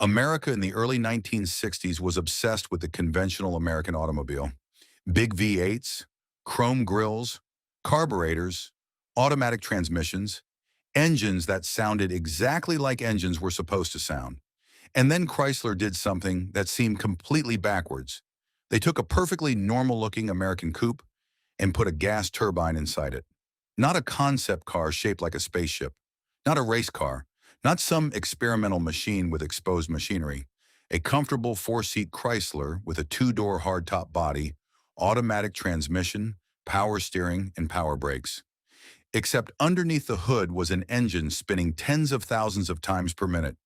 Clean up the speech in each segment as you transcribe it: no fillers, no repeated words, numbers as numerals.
America in the early 1960s was obsessed with the conventional American automobile. Big V8s, chrome grills, carburetors, automatic transmissions, engines that sounded exactly like engines were supposed to sound. And then Chrysler did something that seemed completely backwards. They took a perfectly normal-looking American coupe and put a gas turbine inside it. Not a concept car shaped like a spaceship, not a race car, not some experimental machine with exposed machinery. A comfortable four-seat Chrysler with a two-door hardtop body, automatic transmission, power steering, and power brakes. Except underneath the hood was an engine spinning tens of thousands of times per minute.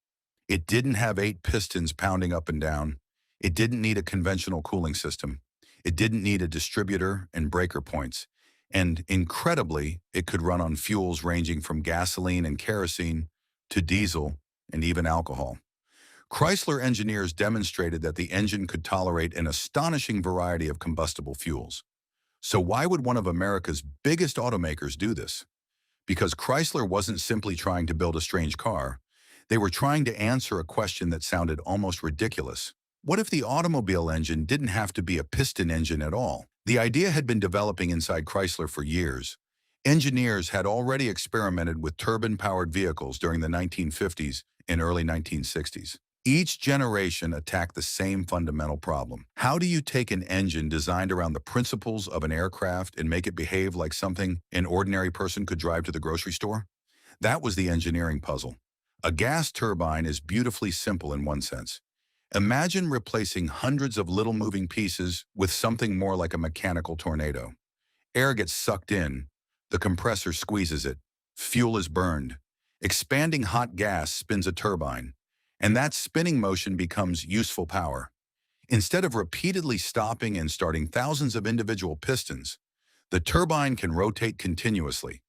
It didn't have 8 pistons pounding up and down. It didn't need a conventional cooling system. It didn't need a distributor and breaker points. And incredibly, it could run on fuels ranging from gasoline and kerosene to diesel and even alcohol. Chrysler engineers demonstrated that the engine could tolerate an astonishing variety of combustible fuels. So why would one of America's biggest automakers do this? Because Chrysler wasn't simply trying to build a strange car. They were trying to answer a question that sounded almost ridiculous. What if the automobile engine didn't have to be a piston engine at all? The idea had been developing inside Chrysler for years. Engineers had already experimented with turbine-powered vehicles during the 1950s and early 1960s. Each generation attacked the same fundamental problem. How do you take an engine designed around the principles of an aircraft and make it behave like something an ordinary person could drive to the grocery store? That was the engineering puzzle. A gas turbine is beautifully simple in one sense. Imagine replacing hundreds of little moving pieces with something more like a mechanical tornado. Air gets sucked in, the compressor squeezes it, fuel is burned. Expanding hot gas spins a turbine, and that spinning motion becomes useful power. Instead of repeatedly stopping and starting thousands of individual pistons, the turbine can rotate continuously.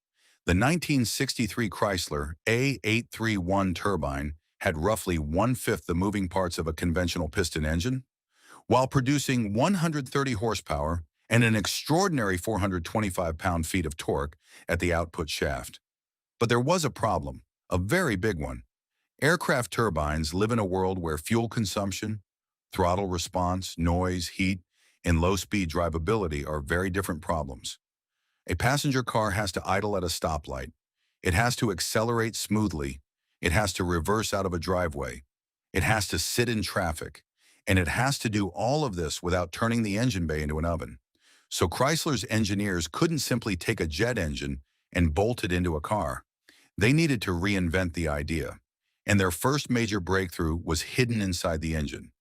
The 1963 Chrysler A831 turbine had roughly one-fifth the moving parts of a conventional piston engine, while producing 130 horsepower and an extraordinary 425 pound-feet of torque at the output shaft. But there was a problem, a very big one. Aircraft turbines live in a world where fuel consumption, throttle response, noise, heat, and low-speed drivability are very different problems. A passenger car has to idle at a stoplight. It has to accelerate smoothly. It has to reverse out of a driveway. It has to sit in traffic. And it has to do all of this without turning the engine bay into an oven. So Chrysler's engineers couldn't simply take a jet engine and bolt it into a car. They needed to reinvent the idea. And their first major breakthrough was hidden inside the engine.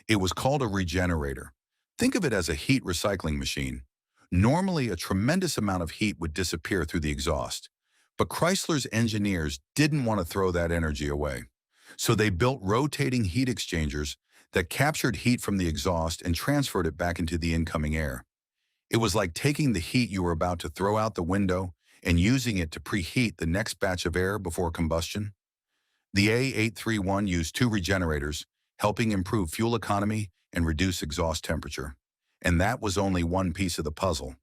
It was called a regenerator. Think of it as a heat recycling machine. Normally, a tremendous amount of heat would disappear through the exhaust. But Chrysler's engineers didn't want to throw that energy away. So they built rotating heat exchangers that captured heat from the exhaust and transferred it back into the incoming air. It was like taking the heat you were about to throw out the window and using it to preheat the next batch of air before combustion. The A831 used 2 regenerators, helping improve fuel economy and reduce exhaust temperature. And that was only one piece of the puzzle,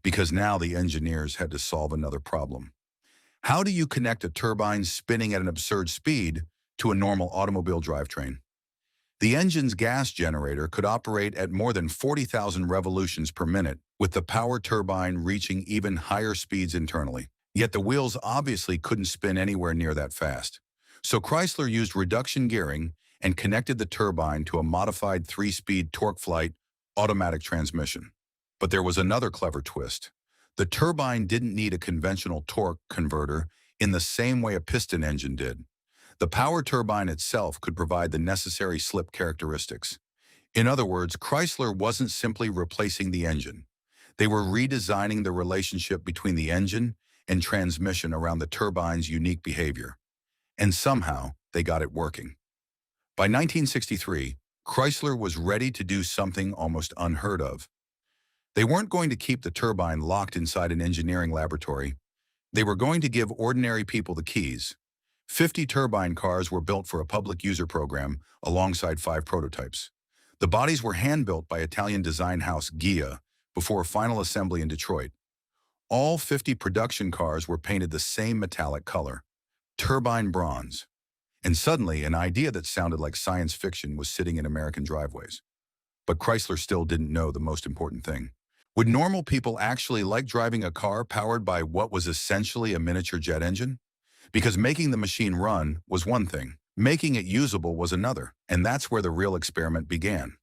because now the engineers had to solve another problem. How do you connect a turbine spinning at an absurd speed to a normal automobile drivetrain? The engine's gas generator could operate at more than 40,000 revolutions per minute, with the power turbine reaching even higher speeds internally. Yet the wheels obviously couldn't spin anywhere near that fast. So Chrysler used reduction gearing and connected the turbine to a modified 3-speed torque-flight automatic transmission. But there was another clever twist. The turbine didn't need a conventional torque converter in the same way a piston engine did. The power turbine itself could provide the necessary slip characteristics. In other words, Chrysler wasn't simply replacing the engine. They were redesigning the relationship between the engine and transmission around the turbine's unique behavior. And somehow, they got it working. By 1963, Chrysler was ready to do something almost unheard of. They weren't going to keep the turbine locked inside an engineering laboratory. They were going to give ordinary people the keys. 50 turbine cars were built for a public user program alongside 5 prototypes. The bodies were hand-built by Italian design house Ghia before final assembly in Detroit. All 50 production cars were painted the same metallic color, turbine bronze. And suddenly, an idea that sounded like science fiction was sitting in American driveways. But Chrysler still didn't know the most important thing. Would normal people actually like driving a car powered by what was essentially a miniature jet engine? Because making the machine run was one thing, making it usable was another, and that's where the real experiment began.